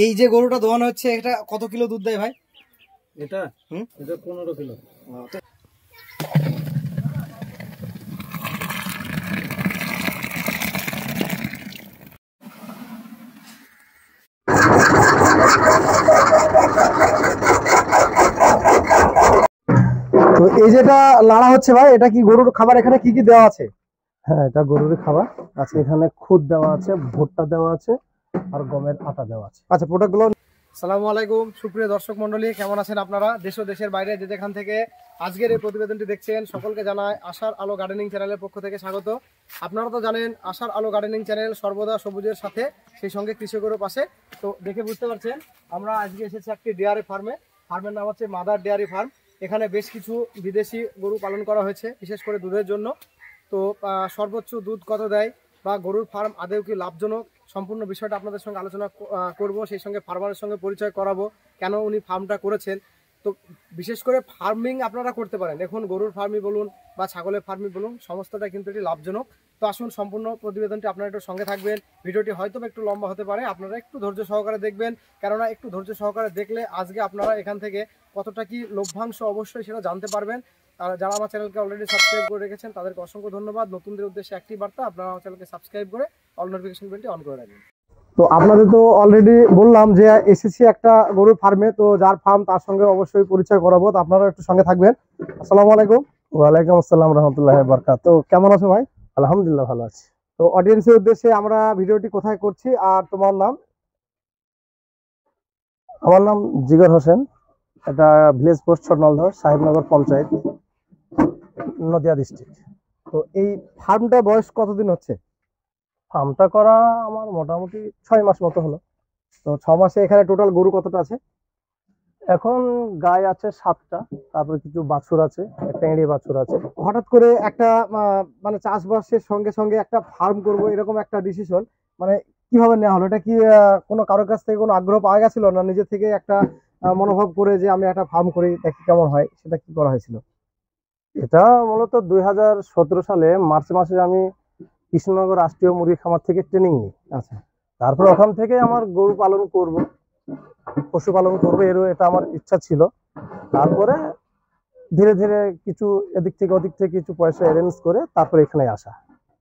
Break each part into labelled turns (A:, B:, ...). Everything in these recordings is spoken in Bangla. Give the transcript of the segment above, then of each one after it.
A: এই যে গরুটা দোয়ানো হচ্ছে এটা কত কিলো দুধ দেয় ভাই?
B: এটা এটা 15 কিলো।
A: তো এই যেটা লাড়া হচ্ছে ভাই, এটা কি গরুর খাবার? এখানে কি কি দেওয়া আছে?
B: হ্যাঁ, এটা গরুর খাবার আছে। এখানে খুদ দেওয়া আছে, ভুট্টা দেওয়া আছে, আর গমের আটা দেওয়া আছে।
A: আচ্ছা, প্রোডাক্টগুলো। আসসালামু আলাইকুম সুপ্রিয় দর্শক মন্ডলী, কেমন আছেন আপনারা? দেশ ও দেশের বাইরে যে যেখান থেকে আজকের এই প্রতিবেদনটি দেখছেন, সকলকে জানায় আশার আলো গার্ডেনিং চ্যানেলের পক্ষ থেকে স্বাগত। আপনারা তো জানেন আশার আলো গার্ডেনিং চ্যানেল সর্বদা সবুজের সাথে, সেই সঙ্গে কৃষকেরও পাশে। তো দেখে বুঝতে পারছেন আমরা আজকে এসেছি একটি ডেয়ারি ফার্মে। ফার্মের নাম হচ্ছে মাদার ডেয়ারি ফার্ম। এখানে বেশ কিছু বিদেশি গরু পালন করা হয়েছে, বিশেষ করে দুধের জন্য। তো সর্বোচ্চ দুধ কত দেয় বা গরুর ফার্ম আদৌ কি লাভজনক, সম্পূর্ণ বিষয়টা আপনাদের সঙ্গে আলোচনা করব। সেই সঙ্গে ফার্মারের সঙ্গে পরিচয় করাবো, কেন উনি ফার্মটা করেছেন। তো বিশেষ করে ফার্মিং আপনারা করতে পারেন, দেখুন গরুর ফার্মই বলুন বা ছাগলের ফার্মই বলুন, সমস্তটা কিন্তু এটি লাভজনক। তো আসুন সম্পূর্ণ প্রতিবেদনটি আপনারা একটু সঙ্গে থাকবেন। ভিডিওটি হয়তো একটু লম্বা হতে পারে, আপনারা একটু ধৈর্য সহকারে দেখবেন, কেননা একটু ধৈর্য সহকারে দেখলে আজকে আপনারা এখান থেকে কতটা কি লভ্যাংশ অবশ্যই সেটা জানতে পারবেন। আর যারা আমার চ্যানেলকে অলরেডি সাবস্ক্রাইব করে রেখেছেন তাদেরকে অসংখ্য ধন্যবাদ। নতুনদের উদ্দেশ্যে একটি বার্তা, আপনারা আমার চ্যানেলকে সাবস্ক্রাইব করে অল নোটিফিকেশন বেলটি অন করে রাখবেন। তো আপনাদের তো অলরেডি বললাম যে এসেছি একটা গরুর ফার্মে, তো যার ফার্ম তার সঙ্গে অবশ্যই পরিচয় করাবো, তো আপনারা একটু সঙ্গে থাকবেন। আসসালামু আলাইকুম।
B: ওয়ালাইকুম আসসালাম রহমতুল্লাহি ওয়া বারাকাতুহু।
A: তো কেমন আছো ভাই?
B: আলহামদুলিল্লাহ ভালো আছি।
A: তো অডিয়েন্সের উদ্দেশ্যে আমরা ভিডিওটি কোথায় করছি আর তোমার নাম?
B: আমার নাম জিগর হোসেন, এটা village post Chhotanaldhar, Sahebnagar panchayat, Nadia district.
A: তো এই ফার্মটা বয়স কতদিন হচ্ছে?
B: ফার্মটা করা আমার মোটামুটি 6 মাস মতো হলো।
A: তো 6 মাসে এখানে টোটাল গরু কতটা আছে?
B: এখন গাই আছে 7টা, তারপরে কিছু বাছুর আছে, একটা এঁড়ে বাছুর আছে।
A: হঠাৎ করে একটা মানে চাষবাসের সঙ্গে সঙ্গে একটা ফার্ম করব এরকম একটা ডিসিশন মানে কিভাবে নেওয়া হলো? এটা কি কোনো কারোর কাছ থেকে কোনো আগ্রহ পাওয়া গেছিল, না নিজে থেকে একটা মনোভাব করে যে আমি একটা ফার্ম করি দেখি কেমন হয়, সেটা কি করা হয়েছিল?
B: এটা মূলত 2017 সালে মার্চ মাসে আমি কৃষ্ণনগর রাষ্ট্রীয় মুরগি খামার থেকে ট্রেনিং নিই।
A: আচ্ছা,
B: তারপর ওখান থেকে আমার গরু পালন করব, পশুপালন করবো, এটা আমার ইচ্ছা ছিল। তারপরে ধীরে ধীরে কিছু এদিক থেকে ওদিক থেকে কিছু পয়সা অ্যারেঞ্জ করে তারপরে এখানে আসা।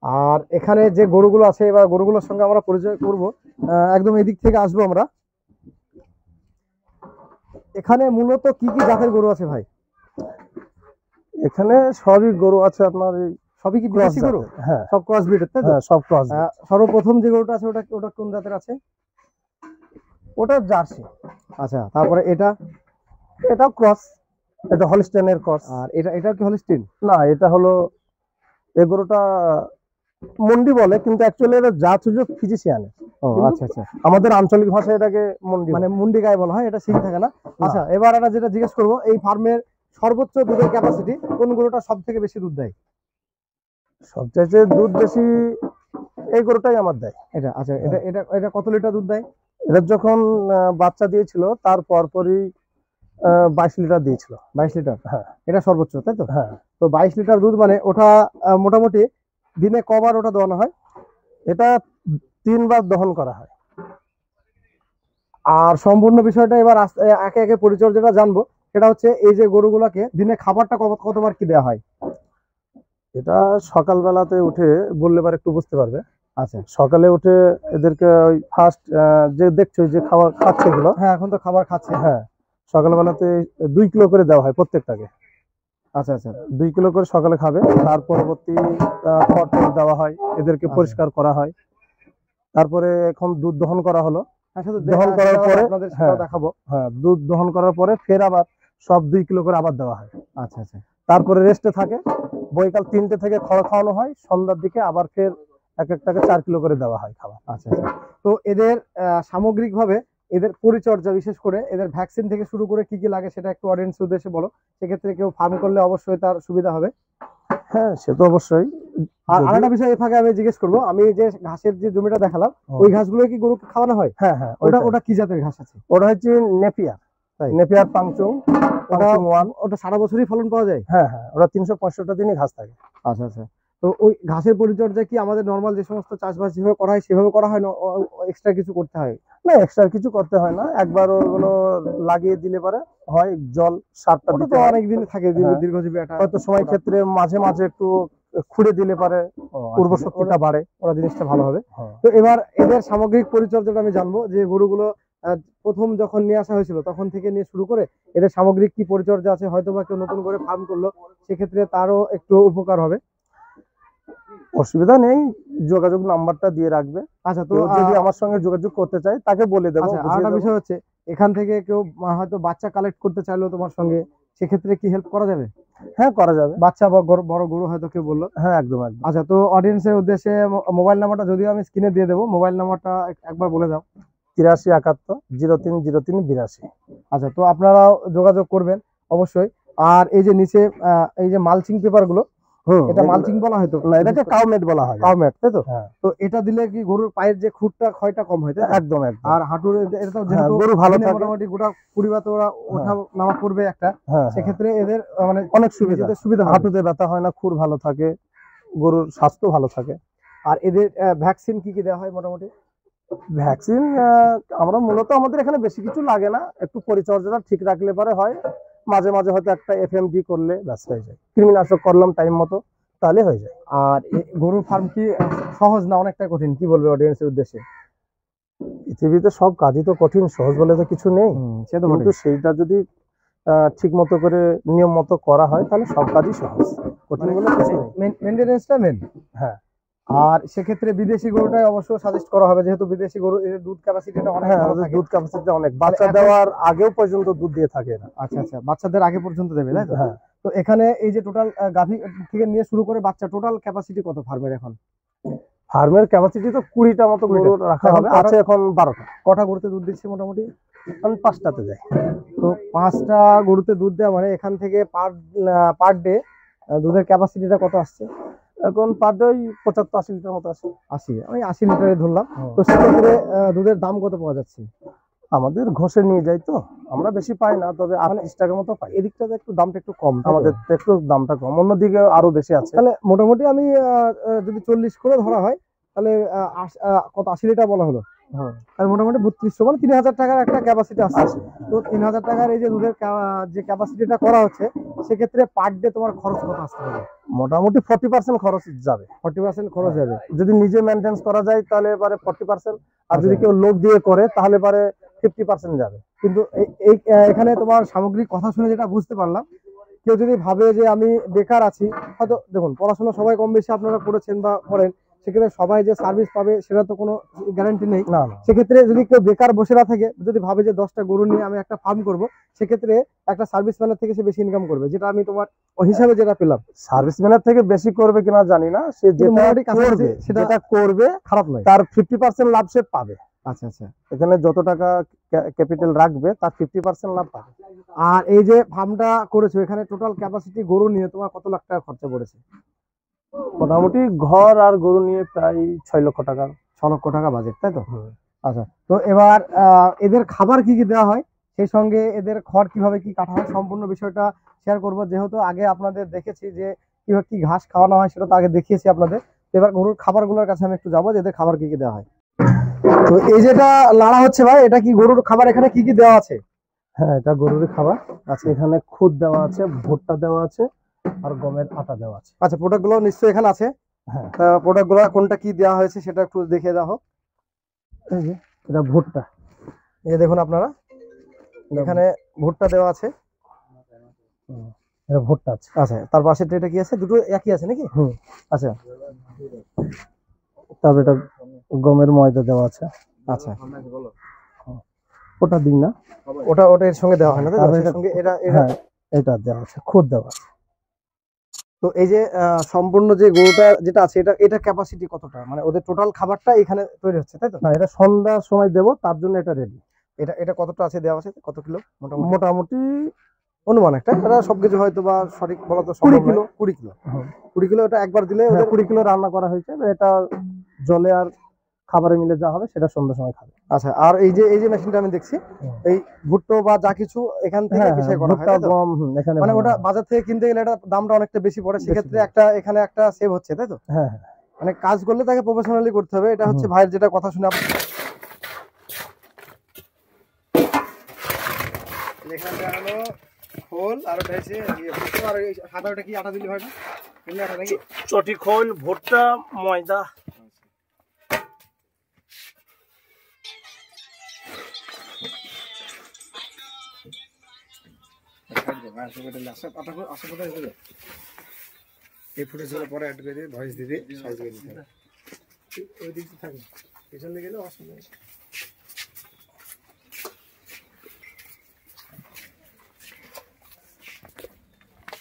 A: আর এখানে যে গরুগুলো আছে এবার গরুগুলোর সঙ্গে আমরা পরিচয় করব, একদম এদিক থেকে আসবো আমরা। এখানে মূলত কি কি জাতের গরু আছে ভাই?
B: এখানে সবই গরু আছে আপনার,
A: সবই কি বিদেশি গরু?
B: হ্যাঁ,
A: সব ক্রস ব্রিডের, তাই তো?
B: হ্যাঁ, সব ক্রস।
A: সর্বপ্রথম যে গরুটা আছে ওটা ওটা কোন জাতের আছে?
B: ওটা জার্সি।
A: আচ্ছা, তারপরে
B: এটাও ক্রস, এটা হলস্টেইনের ক্রস।
A: আর এটা কি হলস্টেইন?
B: না, এটা হলো, এই গরুটা মন্ডি বলে, কিন্তু অ্যাকচুয়ালি এটা জাত হচ্ছে ফিজিশিয়ানের।
A: আচ্ছা আচ্ছা,
B: আমাদের আঞ্চলিক ভাষায় এটাকে মন্ডি,
A: মানে মুন্ডি গায়ে বলা হয়, এটা সিং থাকে না। আচ্ছা, এবার আমরা যেটা জিজ্ঞেস করবো, এই ফার্মের সর্বোচ্চ দুধের ক্যাপাসিটি, কোন গরুটা সব থেকে বেশি দুধ দেয়?
B: সবচেয়ে দুধ বেশি এই গরুটাই আমার দেয়।
A: এটা আচ্ছা, এটা এটা এটা কত লিটার দুধ দেয়?
B: এটা যখন বাচ্চা দিয়েছিল তার পরপরই 22 লিটার দিয়েছিল।
A: 22 লিটার?
B: হ্যাঁ,
A: এটা সর্বোচ্চ, তাই তো?
B: হ্যাঁ।
A: তো 22 লিটার দুধ মানে ওটা মোটামুটি দিনে কবার ওটা দোয়ানো হয়?
B: এটা 3 বার দহন করা হয়।
A: আর সম্পূর্ণ বিষয়টা এবার একে একে পরিচর্যাটা জানবো। সেটা হচ্ছে এই যে গরুগুলোকে দিনে খাবারটা কতবার কি দেওয়া হয়?
B: এটা সকালবেলাতে উঠে বললে এবার একটু বুঝতে পারবে।
A: আচ্ছা,
B: সকালে উঠে এদেরকে ওই ফার্স্ট যে দেখছো যে খাবার খাচ্ছে এগুলো,
A: হ্যাঁ এখন তো খাবার খাচ্ছে।
B: হ্যাঁ, সকালবেলাতে 2 কিলো করে দেওয়া হয় প্রত্যেকটাকে।
A: আচ্ছা আচ্ছা,
B: 2 কিলো করে সকালে খাবে। তার পরবর্তী খড় দেওয়া হয়, এদেরকে পরিষ্কার করা হয়। তারপরে এখন দুধ দহন করা হলো। দহন করার পরে
A: দেখাবো।
B: হ্যাঁ, দুধ দহন করার পরে ফের আবার সব 2 কিলো করে আবার দেওয়া হয়।
A: আচ্ছা আচ্ছা,
B: তারপরে রেস্টে থাকে। বৈকাল 3টে থেকে খড় খাওয়ানো হয়, সন্ধ্যার দিকে আবার ফের এক একটাকে 4 কিলো করে দেওয়া হয় খাবার।
A: আচ্ছা আচ্ছা, তো এদের সামগ্রিকভাবে এদের পরিচর্যা, বিশেষ করে এদের ভ্যাকসিন থেকে শুরু করে কি কি লাগে সেটা একটু অডিয়েন্স উদ্দেশ্যে বলো। সেক্ষেত্রে কেউ ফার্ম করলে অবশ্যই তার সুবিধা হবে।
B: হ্যাঁ, সে তো অবশ্যই।
A: আর আরেকটা বিষয় এর ফাঁকে আমি জিজ্ঞেস করবো, আমি যে ঘাসের যে জমিটা দেখালাম ওই ঘাসগুলো কি গরুকে খাওয়ানো হয়?
B: হ্যাঁ হ্যাঁ,
A: ওটা কি জাতের ঘাস আছে?
B: ওটা হচ্ছে নেপিয়ার, নেপিয়ার পাংচুং। ওটা
A: সারা বছরই ফলন পাওয়া যায়?
B: হ্যাঁ হ্যাঁ, ওটা 365টা দিনই ঘাস থাকে।
A: আচ্ছা আচ্ছা, তো তো ওই ঘাসের পরিচর্যা কি আমাদের নর্মাল যে সমস্ত চাষবাস যেভাবে করা হয় সেভাবে করা হয় না, এক্সট্রা কিছু করতে হয়?
B: না, এক্সট্রা কিছু করতে হয় না, একবার ওগুলো লাগিয়ে দিলে পরে হয়, জল সারটা
A: ওটা
B: দিতে
A: তো
B: হয়।
A: অনেক দিন থাকে,
B: হ্যাঁ।
A: দীর্ঘজীবী একটা
B: হয়তো সময় ক্ষেত্রে মাঝে মাঝে একটু খুঁড়ে দিলে পারে পূর্ব শক্তিটা বাড়ে।
A: ওরা জিনিসটা ভালো হবে।
B: হ্যাঁ।
A: তো এবার এদের সামগ্রিক পরিচর্যাটা আমি জানবো, যে গরুগুলো প্রথম যখন নিয়ে আসা হয়েছিল তখন থেকে নিয়ে শুরু করে এদের সামগ্রিক কি পরিচর্যা আছে, হয়তো বা কেউ নতুন করে ফার্ম করলো সেক্ষেত্রে তারও একটু উপকার হবে।
B: অসুবিধা নেই, যোগাযোগ নাম্বারটা দিয়ে রাখবে।
A: আচ্ছা, তো
B: কেউ যদি আমার সঙ্গে যোগাযোগ করতে চায় তাকে বলে দেবো,
A: আচ্ছা,
B: বুঝিয়ে
A: আরেকটা
B: দেবো।
A: বিষয় হচ্ছে, এখান থেকে কেউ হয়তো বাচ্চা কালেক্ট করতে চাইলো তোমার সঙ্গে, সেক্ষেত্রে কি হেল্প করা যাবে?
B: হ্যাঁ, করা যাবে।
A: বাচ্চা বা বড় গরু হয়তো কেউ বললো।
B: হ্যাঁ, একদম একদম।
A: আচ্ছা, তো অডিয়েন্সের উদ্দেশ্যে মোবাইল নাম্বারটা যদিও আমি স্ক্রিনে দিয়ে দেবো, মোবাইল নাম্বারটা একবার বলে দাও।
B: 8371 030382।
A: আচ্ছা, তো আপনারাও যোগাযোগ করবেন অবশ্যই। আর এই যে নিচে এই যে মালচিং পেপার গুলো, এটা মালচিং বলা হয়তো
B: না, এটাকে কাউমেট বলা হয়।
A: কাউমেট, তাই তো?
B: হ্যাঁ।
A: তো এটা দিলে কি গরুর পায়ের যে খুঁটটা ক্ষয়টা কম হয়, তাই তো?
B: একদম একদম।
A: আর হাঁটুর এটা তো যেহেতু
B: গরু ভালো থাকে,
A: মোটামুটি গোটা 20 বা তো ওরা ওঠা নামা করবে একটা, সেক্ষেত্রে এদের মানে
B: অনেক সুবিধা
A: সুবিধা,
B: হাঁটুতে ব্যথা হয় না, খুর ভালো থাকে, গরুর স্বাস্থ্য ভালো থাকে।
A: আর এদের ভ্যাকসিন কি কি দেওয়া হয় মোটামুটি?
B: ভ্যাকসিন আমরা মূলত আমাদের এখানে বেশি কিছু লাগে না, একটু পরিচর্যাটা ঠিক রাখলে পরে হয়। মাঝে মাঝে হয়তো একটা FMD করলে ব্যাস হয়ে যায়, কৃমিনাশক করলাম টাইম মতো, তাহলে হয়ে যায়।
A: আর গরুর ফার্ম কি সহজ না অনেকটা কঠিন, কি বলবে অডিয়েন্সের উদ্দেশ্যে?
B: পৃথিবীতে সব কাজই তো কঠিন, সহজ বলে তো কিছু নেই। কিন্তু সেইটা যদি ঠিক মতো করে নিয়ম মতো করা হয় তাহলে সব কাজই সহজ, কঠিন বলে কিছু নেই।
A: মেনটেনেন্সটা মেন।
B: হ্যাঁ।
A: আর সেক্ষেত্রে বিদেশি গরুটাই অবশ্য সাজেস্ট করা হবে, যেহেতু বিদেশি গরু এর দুধ ক্যাপাসিটিটা অনেক ভালো থাকে।
B: দুধ ক্যাপাসিটি অনেক, বাচ্চা দেওয়ার আগেও পর্যন্ত দুধ দিয়ে থাকে এরা।
A: আচ্ছা আচ্ছা, বাচ্চাদের আগে পর্যন্ত দেবে, তাই তো?
B: হ্যাঁ।
A: তো এখানে এই যে টোটাল গাভী থেকে নিয়ে শুরু করে বাচ্চা টোটাল ক্যাপাসিটি কত ফার্মের এখন?
B: ফার্মের ক্যাপাসিটি তো 20টা মতো গরু রাখা হবে, আছে এখন 12টা।
A: কটা গরুতে দুধ দিচ্ছে মোটামুটি?
B: আমি 5টাতে যাই।
A: তো 5টা গরুতে দুধ দেওয়া মানে এখান থেকে পার ডে দুধের ক্যাপাসিটিটা কত আসছে
B: এখন? পার ডে 75-80 লিটার মতো আসে।
A: 80 লিটারে ধরলাম। তো সেক্ষেত্রে দুধের দাম কত পাওয়া যাচ্ছে?
B: আমাদের ঘষে নিয়ে যাই তো, আমরা বেশি পাই না, তবে 38 টাকার মতো পাই।
A: এদিকটাতে একটু দামটা একটু কম,
B: আমাদের একটু দামটা কম, অন্যদিকে আরো বেশি আছে।
A: তাহলে মোটামুটি আমি যদি 40 করে ধরা হয় তাহলে কত 80 লিটার বলা হলো, তাহলে মোটামুটি 3200 মানে 3000 টাকার একটা ক্যাপাসিটি আসছে। তো 3000 টাকার এই যে দুধের যে ক্যাপাসিটিটা করা হচ্ছে, সেক্ষেত্রে পার ডে তোমার খরচ কত আসতে হবে?
B: মোটামুটি 40% খরচ যাবে।
A: 40% খরচ যাবে।
B: যদি নিজে মেনটেন্স করা যায় তাহলে পারে 40%, আর যদি কেউ লোক দিয়ে করে তাহলে পারে 50% যাবে।
A: কিন্তু এই এখানে তোমার সামগ্রিক কথা শুনে যেটা বুঝতে পারলাম, কেউ যদি ভাবে যে আমি বেকার আছি, হয়তো দেখুন পড়াশোনা সবাই কম বেশি আপনারা করেছেন বা করেন, সেক্ষেত্রে সবাই যে সার্ভিস পাবে সেটা তো কোনো গ্যারান্টি নেই।
B: না,
A: সেক্ষেত্রে যদি কেউ বেকার বসে না থাকে, যদি ভাবে যে 10টা গরু নিয়ে আমি একটা ফার্ম করব, সেক্ষেত্রে একটা সার্ভিসম্যানের থেকে সে বেশি ইনকাম করবে, যেটা আমি তোমার হিসাবে যেটা পেলাম।
B: সার্ভিসম্যানের থেকে বেশি করবে কিনা জানি না, সে যেটা করবে
A: খারাপ নয়,
B: তার 50% লাভ সে পাবে।
A: আচ্ছা আচ্ছা,
B: এখানে যত টাকা ক্যাপিটাল রাখবে তার 50% লাভ পাবে।
A: আর এই যে ফার্মটা করেছো, এখানে টোটাল ক্যাপাসিটি গরু নিয়ে তোমার কত লাখ টাকা খরচা পড়েছে?
B: মোটামুটি ঘর আর গরু নিয়ে প্রায় 6 লক্ষ টাকা।
A: 6 লক্ষ টাকা বাজেট, তাই তো? আচ্ছা, তো এবার এদের খাবার কি কি দেওয়া হয়, সেই সঙ্গে এদের খড় কিভাবে কি কাটা হয়, সম্পূর্ণ বিষয়টা শেয়ার করব। যেহেতু আগে আপনাদের দেখেছি যে কিভাবে কি ঘাস খাওয়ানো হয়, সেটা তো আগে দেখিয়েছি আপনাদের। এবার গরুর খাবারগুলোর কাছে আমি একটু যাবো, যে এদের খাবার কি কি দেওয়া হয়। তো এই যেটা লাড়া হচ্ছে ভাই, এটা কি গরুর খাবার? এখানে কি কি দেওয়া আছে?
B: হ্যাঁ, এটা গরুর খাবার আছে। এখানে খুদ দেওয়া আছে, ভুট্টা দেওয়া আছে, আর গমের আটা দেওয়া আছে।
A: আচ্ছা, প্রোডাক্ট গুলো নিশ্চয়ই এখানে আছে।
B: হ্যাঁ,
A: প্রোডাক্ট গুলো কোনটা কি দেওয়া হয়েছে সেটা একটু দেখিয়ে দেওয়া হোক।
B: এই যে এটা ভুট্টা,
A: এই দেখুন আপনারা, এখানে ভুট্টা দেওয়া আছে।
B: এটা ভুট্টা আছে।
A: আচ্ছা, তার পাশে এটা কি আছে? দুটো একই আছে নাকি? আচ্ছা,
B: তারপর এটা গমের ময়দা দেওয়া আছে।
A: আচ্ছা,
B: ওটা দিন না,
A: ওটা এর সঙ্গে দেওয়া হয় না, এর সঙ্গে
B: এটা দেওয়া আছে, খুদ দেওয়া আছে।
A: তো এই যে সম্পূর্ণ যে গরুটা যেটা আছে, এটা ক্যাপাসিটি কতটা, মানে ওদের টোটাল খাবারটা এখানে তৈরি হচ্ছে, তাই তো?
B: না, এটা সন্ধ্যার সময় দেবো, তার জন্য এটা রেডি।
A: এটা কতটা আছে দেওয়া আছে, কত কিলো
B: মোটামুটি
A: অনুমান একটা, এটা সবকিছু হয়তো বা সঠিক বলা তো
B: 20 কিলো।
A: 20 কিলো এটা একবার দিলে
B: 20 কিলো রান্না করা হয়েছে। এটা জলে আর খাবারে মিলে যা হবে সেটা সন্ধ্যার সময় খাবে।
A: আচ্ছা, আর এই যে মেশিনটা আমি দেখছি, এই ভুট্টো বা যা কিছু এখান থেকে পিষাই করা হয়,
B: ভুট্টা,
A: তাই তো?
B: গম, এখানে
A: মানে ওটা বাজার থেকে কিনতে গেলে এটা দামটা অনেকটা বেশি পড়ে, সেক্ষেত্রে এখানে একটা সেভ হচ্ছে, তাই তো?
B: হ্যাঁ।
A: মানে কাজ করলে তাকে প্রফেশনালি করতে হবে, এটা হচ্ছে ভাইয়ের যেটা কথা শুনে এখানটা হলো খোল, আর ওটা হচ্ছে ভুট্টো, আর এই সাদা ওটা কি আটা দিলে হয় না? এমনি আটা নাকি?
B: চটি খোল, ভুট্টা, ময়দা।
A: এই ফুটেজগুলো পরে অ্যাড করে দিয়ে ভয়েস দিবে, সাইজ করে দিতে হবে। ওই দিকটা থাকে পেছনে গেলে অসুবিধা নেই।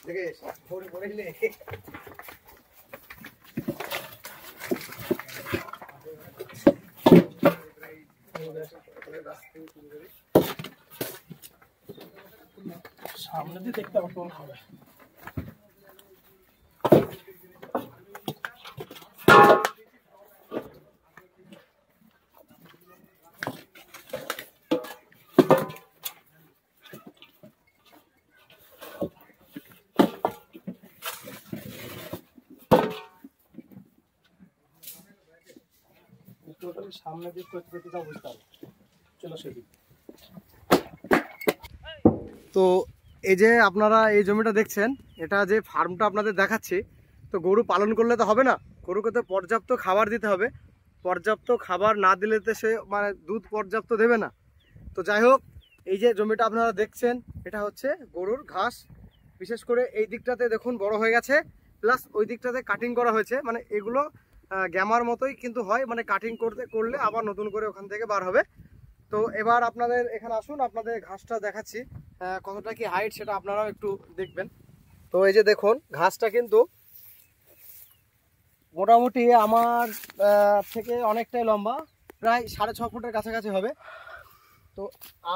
A: দেখে ফোন করেছিলে
B: সামনে দিয়ে দেখতে হবে কোন হবে। সামনে দিয়ে করতে দাও, বুঝতে হবে। চলো সেদিক।
A: তো এই যে আপনারা এই জমিটা দেখছেন, এটা যে ফার্মটা আপনাদের দেখাচ্ছি, তো গরু পালন করলে তো হবে না, গরুকে তো পর্যাপ্ত খাবার দিতে হবে। পর্যাপ্ত খাবার না দিলে তো সে মানে দুধ পর্যাপ্ত দেবে না। তো যাই হোক, এই যে জমিটা আপনারা দেখছেন, এটা হচ্ছে গরুর ঘাস। বিশেষ করে এই দিকটাতে দেখুন বড় হয়ে গেছে, প্লাস ওই দিকটাতে কাটিং করা হয়েছে। মানে এগুলো গ্যামার মতোই কিন্তু হয়, মানে কাটিং করলে আবার নতুন করে ওখান থেকে বার হবে। তো এবার আপনাদের এখানে আসুন, আপনাদের ঘাসটা দেখাচ্ছি কতটা কি হাইট, সেটা আপনারাও একটু দেখবেন। তো এই যে দেখুন ঘাসটা কিন্তু মোটামুটি আমার থেকে অনেকটাই লম্বা, প্রায় 6.5 ফুটের কাছাকাছি হবে। তো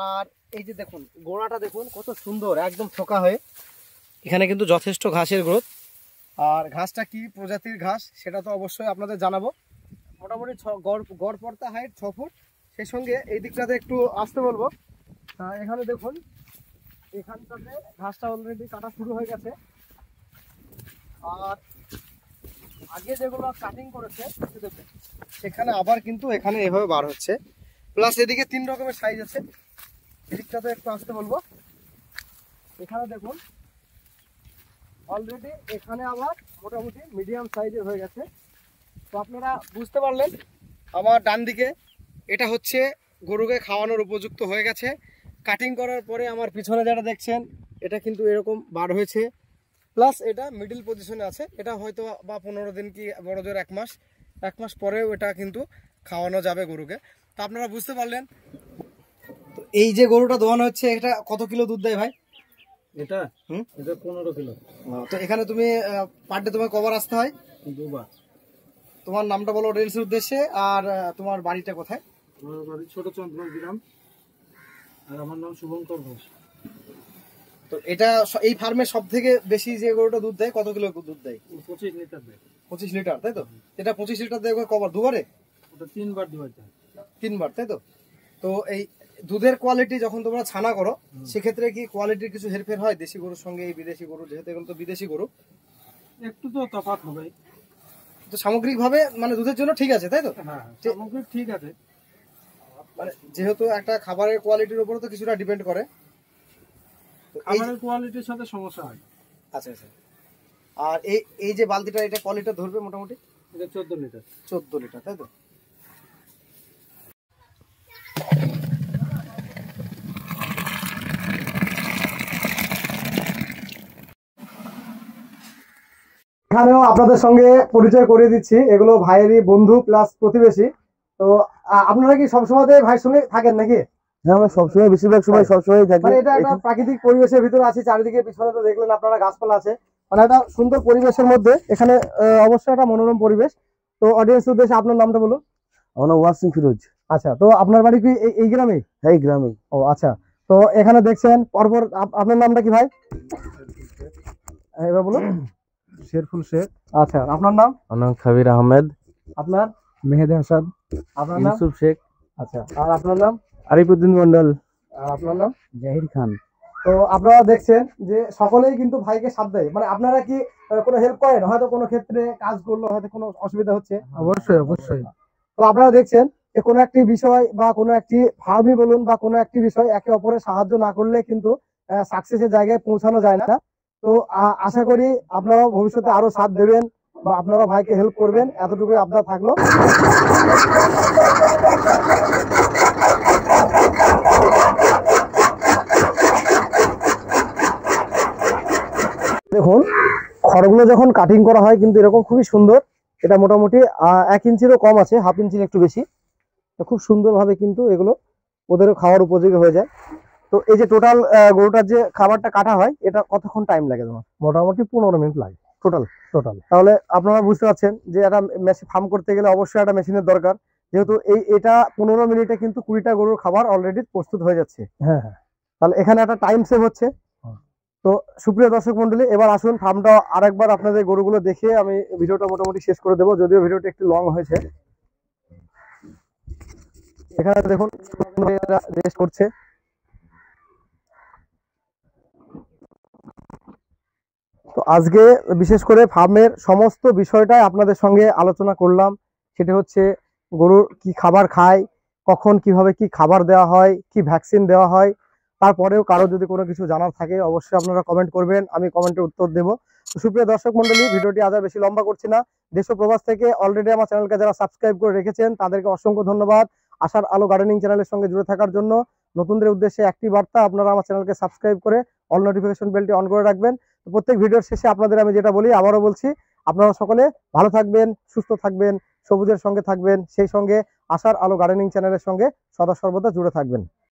A: আর এই যে দেখুন গোড়াটা দেখুন কত সুন্দর, একদম থোকা হয়ে। এখানে কিন্তু যথেষ্ট ঘাসের গ্রোথ। আর ঘাসটা কি প্রজাতির ঘাস সেটা তো অবশ্যই আপনাদের জানাবো। মোটামুটি গড় পড়তা হাইট 6 ফুট। সেই সঙ্গে এই দিকটাতে একটু আসতে বলবো। এখানে দেখুন এখানটাতে ঘাসটা অলরেডি কাটা শুরু হয়ে গেছে। আর আগে যেগুলো কাটিং করেছে সেখানে আবার কিন্তু এখানে এভাবে বার হচ্ছে। প্লাস এদিকে 3 রকমের সাইজ আছে। এদিকটাতে একটু আসতে বলবো। এখানে দেখুন অলরেডি এখানে আবার মোটামুটি মিডিয়াম সাইজের হয়ে গেছে। তো আপনারা বুঝতে পারলেন, আমার ডান দিকে এটা হচ্ছে গরুকে খাওয়ানোর উপযুক্ত হয়ে গেছে। কাটিং করার পরে আমার পিছনে যেটা দেখছেন এটা কিন্তু এরকম বার হয়েছে। প্লাস এটা মিডল পজিশনে আছে, এটা হয়তো বা 15 দিন কি বড় জোর 1 মাস পরেও এটা কিন্তু খাওয়ানো যাবে গরুকে। তো আপনারা বুঝতে পারলেন। তো এই যে গরুটা দোয়ানো হচ্ছে, এটা কত কিলো দুধ দেয় ভাই?
B: এটা এটা 15 কিলো।
A: তো এখানে তুমি পার ডে তোমার কবার আসতে হয়?
B: 2 বার।
A: তোমার নামটা বলো অডিয়েন্সের উদ্দেশ্যে, আর তোমার বাড়িটা কোথায়?
B: আমার বাড়ি ছোট চন্দ্রপুর গ্রাম, আর আমার নাম শুভঙ্কর ঘোষ।
A: তো এটা এই ফার্মে সব থেকে বেশি যে গরুটা দুধ দেয় কত কিলো দুধ দেয়?
B: 25 লিটার দেয়।
A: 25 লিটার, তাই তো? এটা 25 লিটার দেয় কবার, দুবারে?
B: ওটা 3 বার দিতে হয়।
A: 3 বার, তাই তো? তো এই দুধের কোয়ালিটি যখন তোমরা ছানা করো সেক্ষেত্রে কি কোয়ালিটির কিছু হেরফের হয় দেশি গরুর সঙ্গে এই বিদেশি গরু, যেহেতু এগুলো তো বিদেশি গরু?
B: একটু তো তফাৎ হবে।
A: তো সামগ্রিকভাবে মানে দুধের জন্য ঠিক আছে, তাই তো?
B: হ্যাঁ, সামগ্রিক ঠিক আছে।
A: মানে যেহেতু একটা খাবারের কোয়ালিটির উপরে তো কিছুটা ডিপেন্ড করে।
B: খাবারের কোয়ালিটির সাথে সমস্যা হয়।
A: আচ্ছা আচ্ছা। আর এই যে বালতিটা, এটা কোয়ালিটি ধরবে মোটামুটি?
B: এটা 14 লিটার।
A: 14 লিটার, তাই তো? এখানেও আপনাদের সঙ্গে পরিচয় করিয়ে দিচ্ছি, এগুলো ভাইয়েরই বন্ধু প্লাস প্রতিবেশী। তো আপনারা কি সবসময় ভাইয়ের সঙ্গে থাকেন নাকি?
B: হ্যাঁ, আমরা সবসময় বেশিরভাগ সময় সবসময় থাকি।
A: মানে এটা একটা প্রাকৃতিক পরিবেশের ভিতরে আছি, চারিদিকে পিছনে তো দেখলেন আপনারা গাছপালা আছে, মানে একটা সুন্দর পরিবেশের মধ্যে এখানে অবশ্যই একটা মনোরম পরিবেশ। তো অডিয়েন্স উদ্দেশ্যে আপনার নামটা বলুন।
B: আমার নাম ওয়াসিম ফিরোজ।
A: আচ্ছা, তো আপনার বাড়ি কি এই গ্রামে?
B: হ্যাঁ, এই গ্রামে।
A: ও আচ্ছা। তো এখানে দেখছেন পরপর, আপনার নামটা কি ভাই? এবার বলুন।
B: শেরফুল শেখ।
A: আচ্ছা, আপনার নাম?
B: আমার নাম খাবির আহমেদ।
A: আপনার?
B: মেহেদি হাসান,
A: আপনার নাম?
B: ইউসুফ শেখ,
A: আচ্ছা, আর আপনার নাম?
B: আরিফুদ্দিন মন্ডল,
A: আর আপনার নাম?
B: জাহির খান।
A: তো আপনারা দেখছেন যে সকলেই কিন্তু ভাইকে সাথ দেয়। মানে আপনারা কি কোনো হেল্প করেন? হয়তো কোনো ক্ষেত্রে কাজ করলো, হয়তো কোনো অসুবিধা হচ্ছে,
B: অবশ্যই অবশ্যই।
A: তো আপনারা দেখছেন যে কোনো একটি বিষয় বা কোনো একটি ফার্মই বলুন বা কোনো একটি বিষয় একে অপরের সাহায্য না করলে কিন্তু সাকসেসের জায়গায় পৌঁছানো যায় না। তো আশা করি আপনারা ভবিষ্যতে আরো সাথ দেবেন বা আপনারা ভাইকে হেল্প করবেন, এতটুকুই আপনার থাকলো। দেখুন, খড়গুলো যখন কাটিং করা হয় কিন্তু এরকম খুবই সুন্দর। এটা মোটামুটি 1 ইঞ্চিরও কম আছে, হাফ ইঞ্চির একটু বেশি। তো খুব সুন্দরভাবে কিন্তু এগুলো ওদেরও খাওয়ার উপযোগী হয়ে যায়। তো এই যে টোটাল গরুটার যে খাবারটা কাটা হয়, এটা কতক্ষণ টাইম লাগে তোমার?
B: মোটামুটি 15 মিনিট লাগে
A: টোটাল।
B: টোটাল।
A: তাহলে আপনারা বুঝতে পারছেন যে একটা ফার্ম করতে গেলে অবশ্যই একটা মেশিনের দরকার, যেহেতু এটা 15 মিনিটে কিন্তু 20টা গরুর খাবার অলরেডি প্রস্তুত হয়ে যাচ্ছে।
B: হ্যাঁ হ্যাঁ।
A: তাহলে এখানে একটা টাইম সেভ হচ্ছে। তো সুপ্রিয় দর্শক মন্ডলী, এবার আসুন ফার্মটা আরেকবার আপনাদের গরুগুলো দেখে আমি ভিডিওটা মোটামুটি শেষ করে দেবো, যদিও ভিডিওটা একটু লং হয়েছে। এখানে দেখুন রেস্ট করছে। তো আজকে বিশেষ করে ফার্মের সমস্ত বিষয়টাই আপনাদের সঙ্গে আলোচনা করলাম। সেটা হচ্ছে গরুর কি খাবার খায়, কখন কিভাবে কি খাবার দেওয়া হয়, কি ভ্যাকসিন দেওয়া হয়। তারপরেও কারো যদি কোনো কিছু জানার থাকে অবশ্যই আপনারা কমেন্ট করবেন, আমি কমেন্টের উত্তর দেবো। তো সুপ্রিয় দর্শক মন্ডলী, ভিডিওটি আজ আর বেশি লম্বা করছি না। দেশ ও প্রবাস থেকে অলরেডি আমার চ্যানেলকে যারা সাবস্ক্রাইব করে রেখেছেন তাদেরকে অসংখ্য ধন্যবাদ। আশার আলো গার্ডেনিং চ্যানেলের সঙ্গে জুড়ে থাকার জন্য নতুনদের উদ্দেশ্যে একটি বার্তা, আপনারা আমার চ্যানেলকে সাবস্ক্রাইব করে অল নোটিফিকেশন বেলটি অন করে রাখবেন। প্রত্যেক ভিডিওর শেষে আপনাদের আমি যেটা বলি, আবারও বলছি, আপনারা সকলে ভালো থাকবেন, সুস্থ থাকবেন, সবুজের সঙ্গে থাকবেন, সেই সঙ্গে আশার আলো গার্ডেনিং চ্যানেলের সঙ্গে সদা সর্বদা জুড়ে থাকবেন।